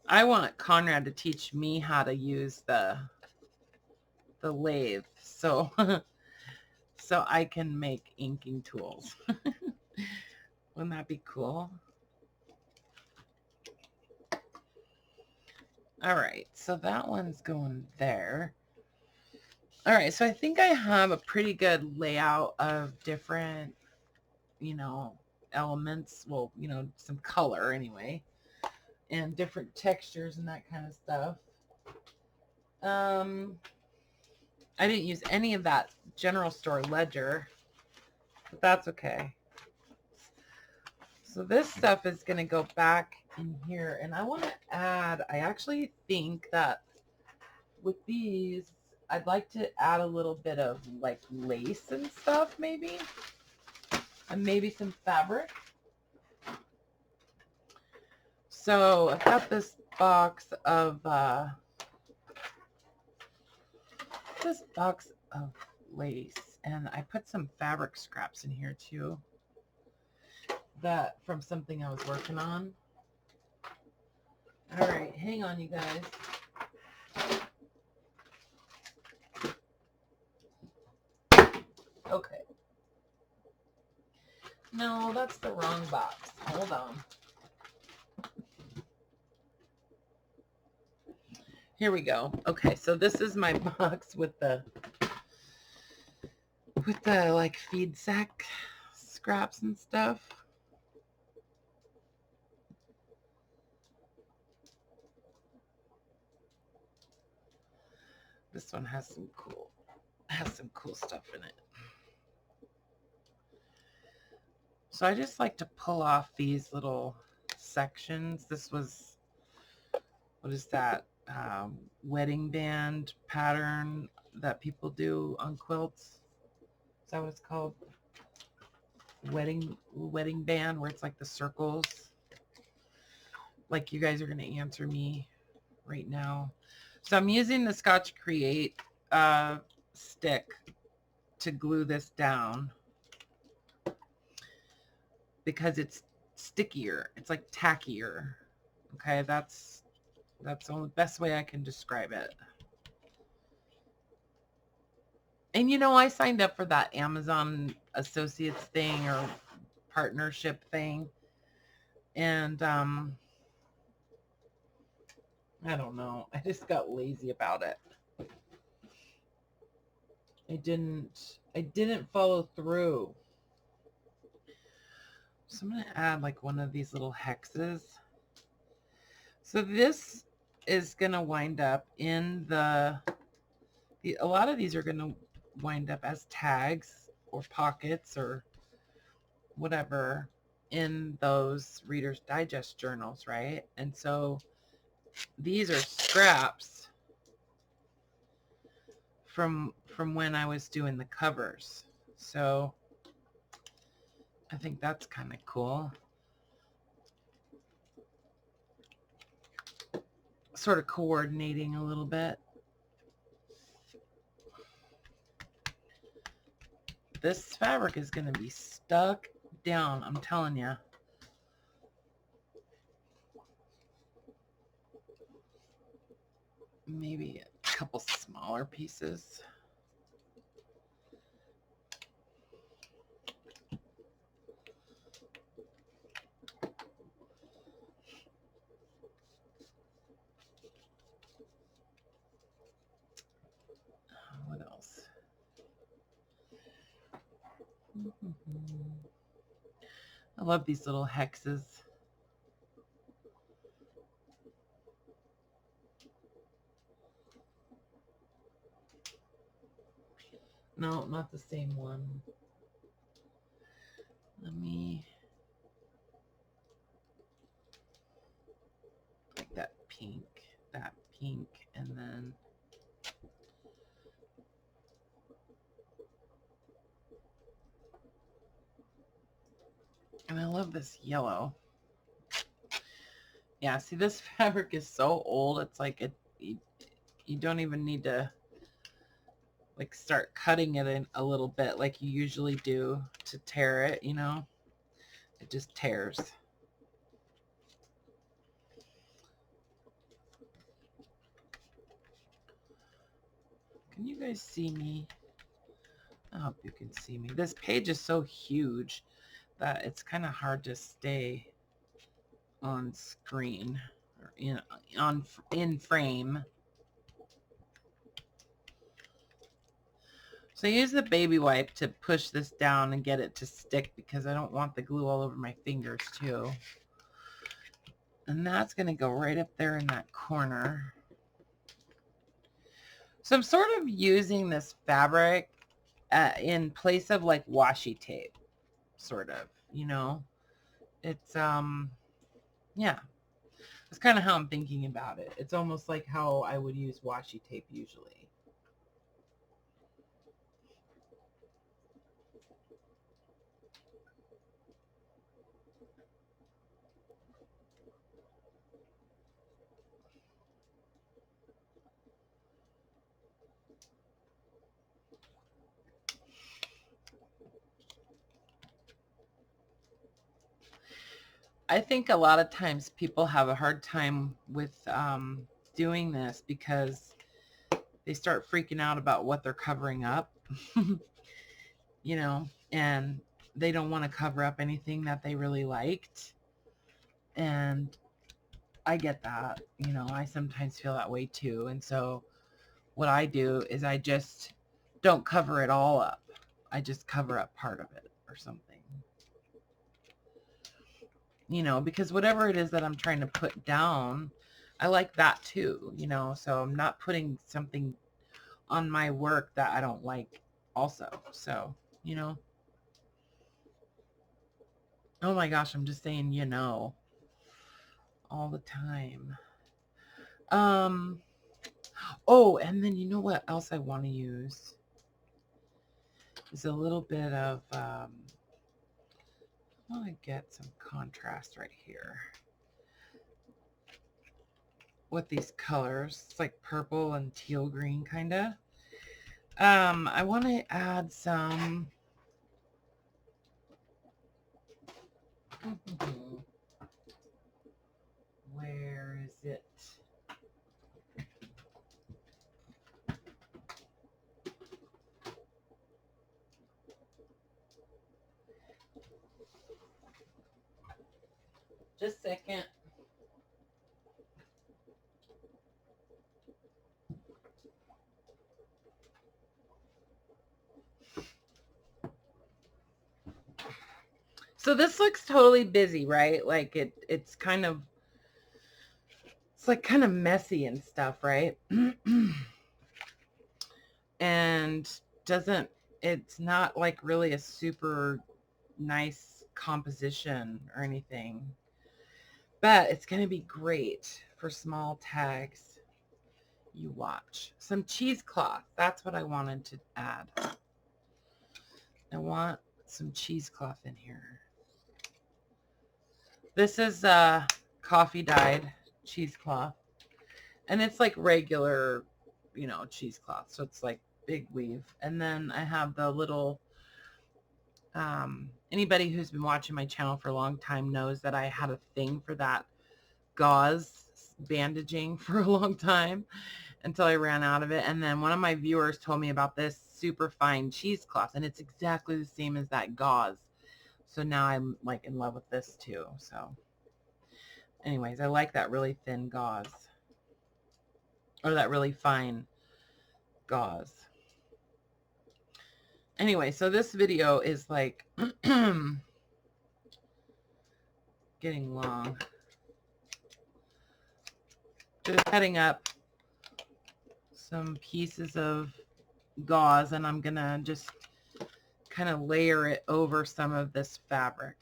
I want Conrad to teach me how to use the lathe, so so I can make inking tools. Wouldn't that be cool? All right, so that one's going there. All right, so I think I have a pretty good layout of different, elements. Well, some color anyway, and different textures and that kind of stuff. I didn't use any of that general store ledger, but that's okay. So this stuff is going to go back in here, and I want to add, I actually think that with these, I'd like to add a little bit of like lace and stuff maybe, and maybe some fabric. So I've got this box of lace, and I put some fabric scraps in here too, that from something I was working on. All right, hang on, you guys. Okay. No, that's the wrong box. Hold on. Here we go. Okay, so this is my box with the like feed sack scraps and stuff. This one has some cool stuff in it. So I just like to pull off these little sections. This was, what is that? Wedding band pattern that people do on quilts. Is that what it's called? Wedding band, where it's like the circles. Like, you guys are going to answer me right now. So I'm using the Scotch Create stick to glue this down because it's stickier. It's like tackier. Okay, that's the only best way I can describe it. And I signed up for that Amazon Associates thing or partnership thing. And I don't know. I just got lazy about it. I didn't follow through. So I'm going to add like one of these little hexes. So this is going to wind up in a lot of these are going to wind up as tags or pockets or whatever in those Reader's Digest journals, right? And so these are scraps from when I was doing the covers. So I think that's kind of cool. Sort of coordinating a little bit. This fabric is going to be stuck down, I'm telling you. Maybe a couple smaller pieces. What else? I love these little hexes. No, not the same one. Let me, like that pink, and then and I love this yellow. Yeah, see, this fabric is so old. It's like you don't even need to like start cutting it in a little bit like you usually do to tear it, It just tears. Can you guys see me? I hope you can see me. This page is so huge that it's kind of hard to stay on screen or in frame. So I use the baby wipe to push this down and get it to stick because I don't want the glue all over my fingers too. And that's going to go right up there in that corner. So I'm sort of using this fabric in place of like washi tape, sort of, you know. It's, yeah. That's kind of how I'm thinking about it. It's almost like how I would use washi tape usually. I think a lot of times people have a hard time with doing this because they start freaking out about what they're covering up, you know, and they don't want to cover up anything that they really liked. And I get that, you know, I sometimes feel that way too. And so what I do is I just don't cover it all up. I just cover up part of it or something. You know, because whatever it is that I'm trying to put down, I like that too, you know, so I'm not putting something on my work that I don't like also. So, you know, oh my gosh, I'm just saying, you know, all the time. Oh, and then you know what else I want to use is a little bit of, I want to get some contrast right here with these colors. It's like purple and teal green kind of. I want to add some, where is it? Just a second. So this looks totally busy, right? Like it's kind of, it's like kind of messy and stuff, right? And it's not like really a super nice composition or anything, but it's going to be great for small tags. You watch. Some cheesecloth. That's what I wanted to add. I want some cheesecloth in here. This is coffee dyed cheesecloth, and it's like regular, you know, cheesecloth. So it's like big weave. And then I have the little, anybody who's been watching my channel for a long time knows that I had a thing for that gauze bandaging for a long time until I ran out of it. And then one of my viewers told me about this super fine cheesecloth, and it's exactly the same as that gauze. So now I'm like in love with this too. So anyways, I like that really thin gauze, or that really fine gauze. Anyway, so this video is like getting long. Just cutting up some pieces of gauze, and I'm gonna just kind of layer it over some of this fabric.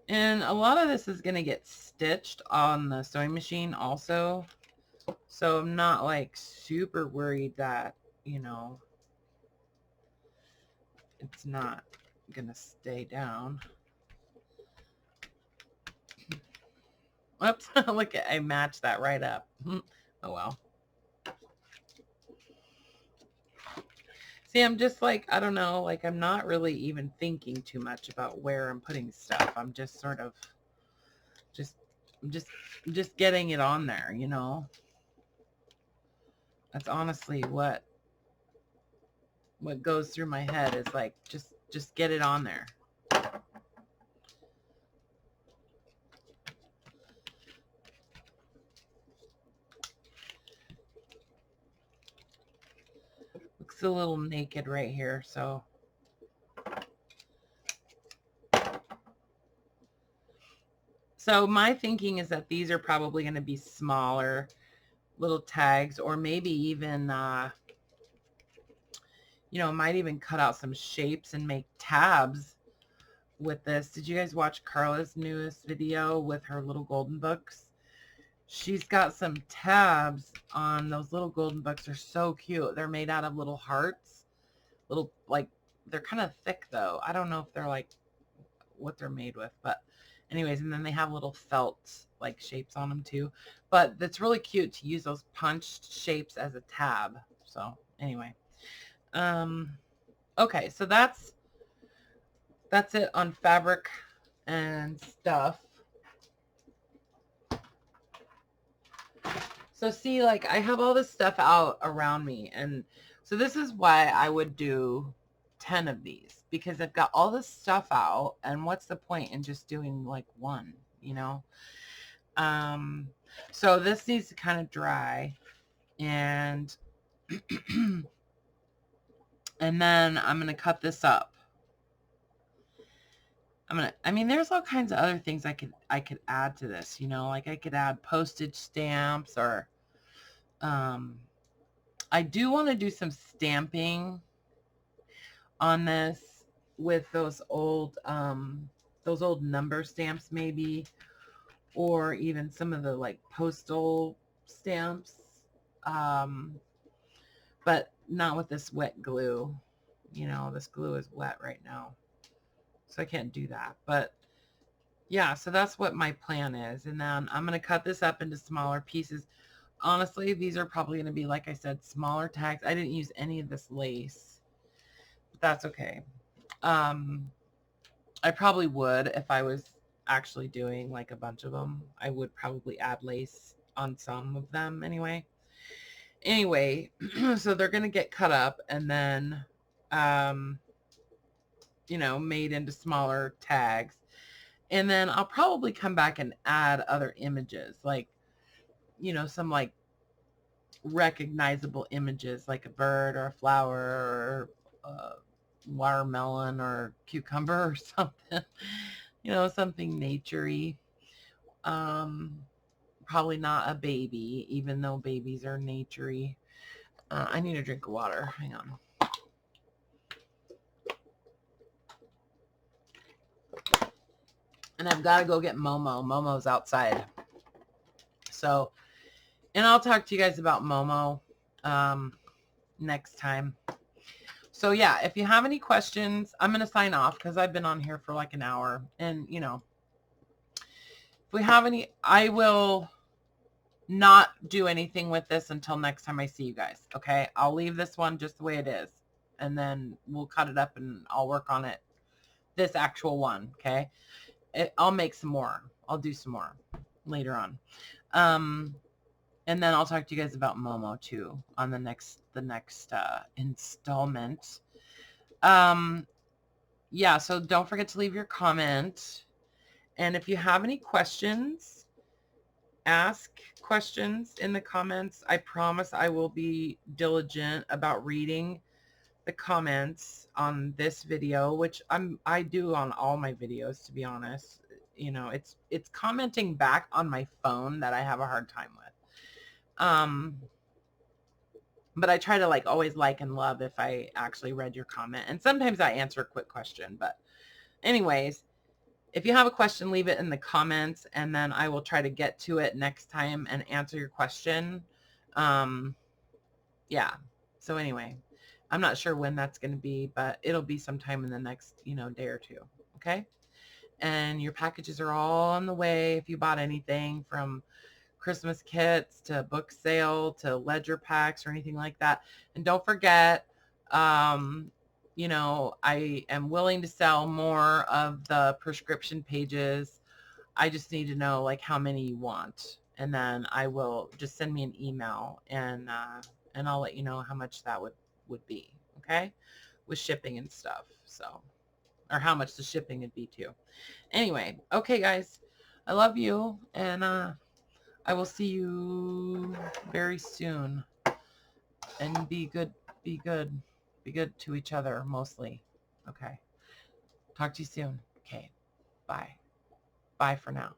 And a lot of this is going to get stitched on the sewing machine also. So I'm not like super worried that, you know, it's not going to stay down. Whoops, look, I matched that right up. Oh well. See, I'm just like, I don't know, like I'm not really even thinking too much about where I'm putting stuff. I'm just sort of I'm just getting it on there, you know. That's honestly what goes through my head is like, just get it on there. looks a little naked right here, so. So my thinking is that these are probably going to be smaller little tags, or maybe even, you know, might even cut out some shapes and make tabs with this. Did you guys watch Karla's newest video with her little golden books? She's got some tabs on those little golden books. They're so cute. They're made out of little hearts, little, like, they're kind of thick though. I don't know if they're like what they're made with, but anyways, and then they have little felt like shapes on them too. But it's really cute to use those punched shapes as a tab. So anyway, okay, so that's it on fabric and stuff. So see, like, I have all this stuff out around me, and so this is why I would do 10 of these, because I've got all this stuff out, and what's the point in just doing like one, you know? So this needs to kind of dry, and and then I'm going to cut this up. I mean, there's all kinds of other things I could add to this, you know, like I could add postage stamps, or I do want to do some stamping on this with those old number stamps maybe, or even some of the like postal stamps, but not with this wet glue. You know, this glue is wet right now, so I can't do that. But yeah, so that's what my plan is. And then I'm going to cut this up into smaller pieces. Honestly, these are probably going to be, like I said, smaller tags. I didn't use any of this lace, but that's okay. I probably would, if I was actually doing like a bunch of them, I would probably add lace on some of them anyway. So they're going to get cut up and then, you know, made into smaller tags. And then I'll probably come back and add other images, like, you know, some like recognizable images, like a bird or a flower or a watermelon or cucumber or something, you know, something naturey. Probably not a baby, even though babies are naturey. I need a drink of water. Hang on. And I've got to go get Momo. Momo's outside. So, and I'll talk to you guys about Momo next time. So yeah, if you have any questions, I'm going to sign off because I've been on here for like an hour. And, you know, if we have any, I will not do anything with this until next time I see you guys. Okay. I'll leave this one just the way it is. And then we'll cut it up and I'll work on it. This actual one. Okay. I'll make some more. I'll do some more later on. And then I'll talk to you guys about Momo too on the next installment. Yeah, so don't forget to leave your comment. And if you have any questions, ask questions in the comments. I promise I will be diligent about reading the comments on this video, which I do on all my videos, to be honest. You know, it's commenting back on my phone that I have a hard time with. But I try to like always like and love if I actually read your comment. And sometimes I answer a quick question, but anyways, if you have a question, leave it in the comments and then I will try to get to it next time and answer your question. Yeah. So anyway, I'm not sure when that's going to be, but it'll be sometime in the next, you know, day or two. Okay. And your packages are all on the way. If you bought anything from Christmas kits to book sale to ledger packs or anything like that. And don't forget, you know, I am willing to sell more of the prescription pages. I just need to know like how many you want. And then I will just send me an email and I'll let you know how much that would be. Okay. With shipping and stuff. So, or how much the shipping would be too. Anyway. Okay, guys, I love you. And, I will see you very soon. And be good. Be good. Be good to each other mostly. Okay. Talk to you soon. Okay. Bye. Bye for now.